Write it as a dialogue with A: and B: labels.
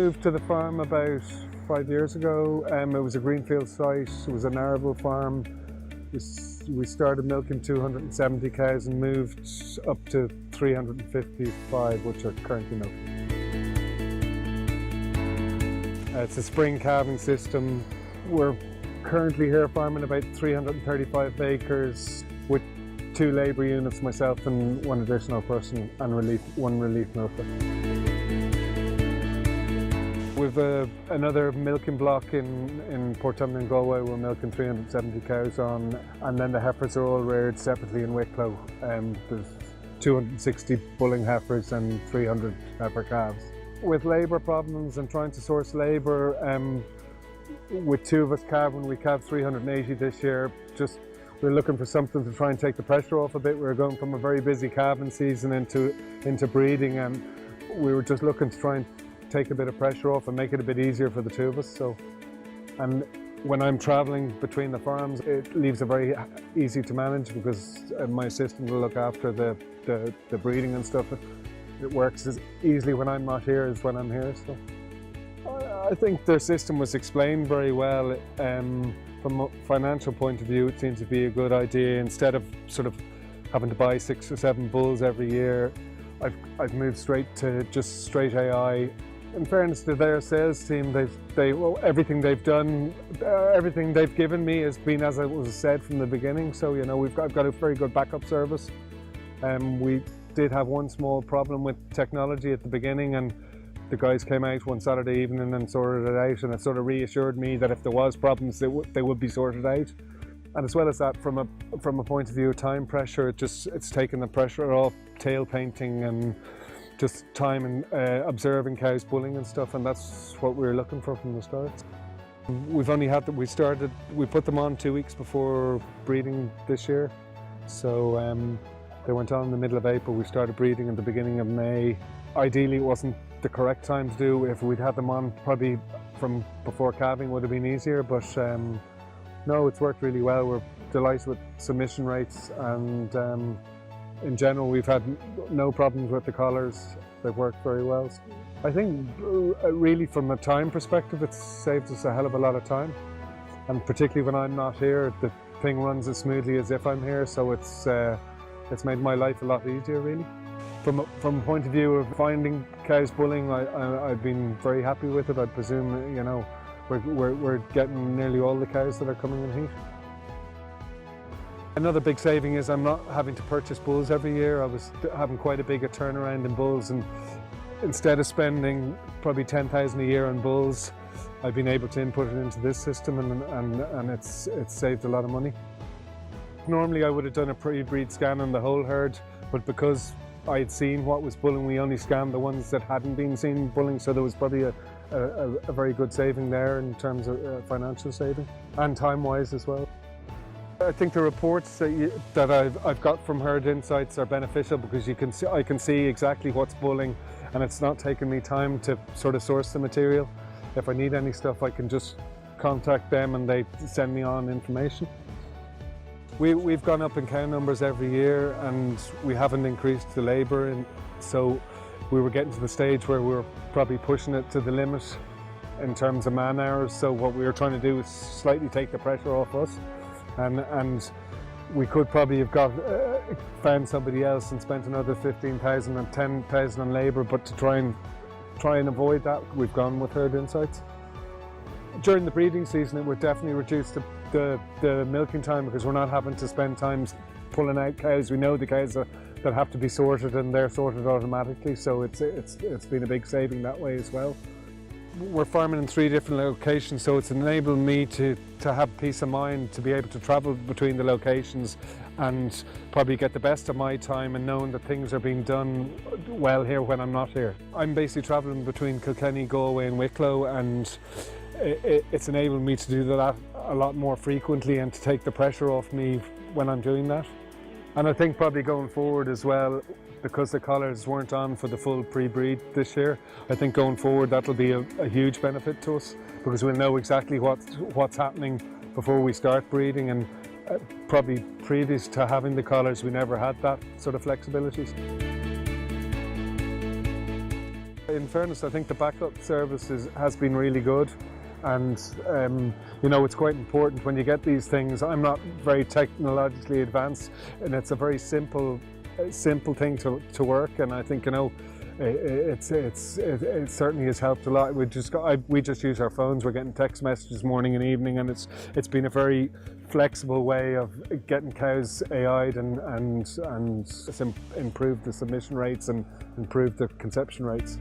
A: moved to the farm about 5 years ago. It was a greenfield site, it was an arable farm. We started milking 270 cows and moved up to 355, which are currently milking. It's a spring calving system. We're currently here farming about 335 acres with 2 labour units, myself and 1 additional person, and 1 relief milker. We've another milking block in Portumna in Galway. We're milking 370 cows on, and then the heifers are all reared separately in Wicklow. There's 260 bulling heifers and 300 heifer calves. With labour problems and trying to source labour, with 2 of us calving, we calved 380 this year. We're looking for something to try and take the pressure off a bit. We're going from a very busy calving season into breeding, and we were just looking to try and take a bit of pressure off and make it a bit easier for the 2 of us. And when I'm travelling between the farms, it leaves it very easy to manage because my assistant will look after the breeding and stuff. It works as easily when I'm not here as when I'm here. So I think their system was explained very well. From a financial point of view, it seems to be a good idea. Instead of sort of having to buy 6 or 7 bulls every year, I've moved straight to just straight AI. In fairness to their sales team, everything they've done, everything they've given me has been as it was said from the beginning. So I've got a very good backup service. We did have one small problem with technology at the beginning, and the guys came out one Saturday evening and sorted it out, and it sort of reassured me that if there was problems, they would be sorted out. And as well as that, from a point of view of time pressure, it's taken the pressure off tail painting and just time and observing cows bulling and stuff, and that's what we were looking for from the start. We put them on 2 weeks before breeding this year, so they went on in the middle of April. We started breeding at the beginning of May. Ideally, it wasn't the correct time to do. If we'd had them on probably from before calving, would have been easier, but no, it's worked really well. We're delighted with submission rates, and in general, we've had no problems with the collars. They've worked very well. I think really from a time perspective, it's saved us a hell of a lot of time. And particularly when I'm not here, the thing runs as smoothly as if I'm here. So it's made my life a lot easier, really. From a point of view of finding cows bulling, I've been very happy with it. I presume, we're getting nearly all the cows that are coming in heat. Another big saving is I'm not having to purchase bulls every year. I was having quite a big turnaround in bulls, and instead of spending probably 10,000 a year on bulls, I've been able to input it into this system, and it's saved a lot of money. Normally I would have done a pre-breed scan on the whole herd, but because I had seen what was bulling, we only scanned the ones that hadn't been seen bulling, so there was probably a very good saving there in terms of financial saving, and time-wise as well. I think the reports that I've got from HerdInsights are beneficial because I can see exactly what's bulling, and it's not taking me time to sort of source the material. If I need any stuff, I can just contact them and they send me on information. We've gone up in cow numbers every year, and we haven't increased the labour, and so we were getting to the stage where we were probably pushing it to the limit in terms of man hours. So what we were trying to do is slightly take the pressure off us. And we could probably have found somebody else and spent another 15,000 and 10,000 on labour, but to try and avoid that, we've gone with HerdInsights. During the breeding season, it would definitely reduce the milking time because we're not having to spend time pulling out cows. We know the cows that have to be sorted, and they're sorted automatically, so it's been a big saving that way as well. We're farming in 3 different locations, so it's enabled me to have peace of mind, to be able to travel between the locations and probably get the best of my time and knowing that things are being done well here when I'm not here. I'm basically travelling between Kilkenny, Galway and Wicklow, and it's enabled me to do that a lot more frequently and to take the pressure off me when I'm doing that. And I think probably going forward as well, because the collars weren't on for the full pre-breed this year, I think going forward that'll be a huge benefit to us because we'll know exactly what's happening before we start breeding, and probably previous to having the collars we never had that sort of flexibility. In fairness, I think the backup service has been really good, and you know, it's quite important when you get these things. I'm not very technologically advanced, and it's a very simple thing to work, and I think, you know, it certainly has helped a lot. We just use our phones. We're getting text messages morning and evening, and it's been a very flexible way of getting cows AI'd and it's improved the submission rates and improved the conception rates.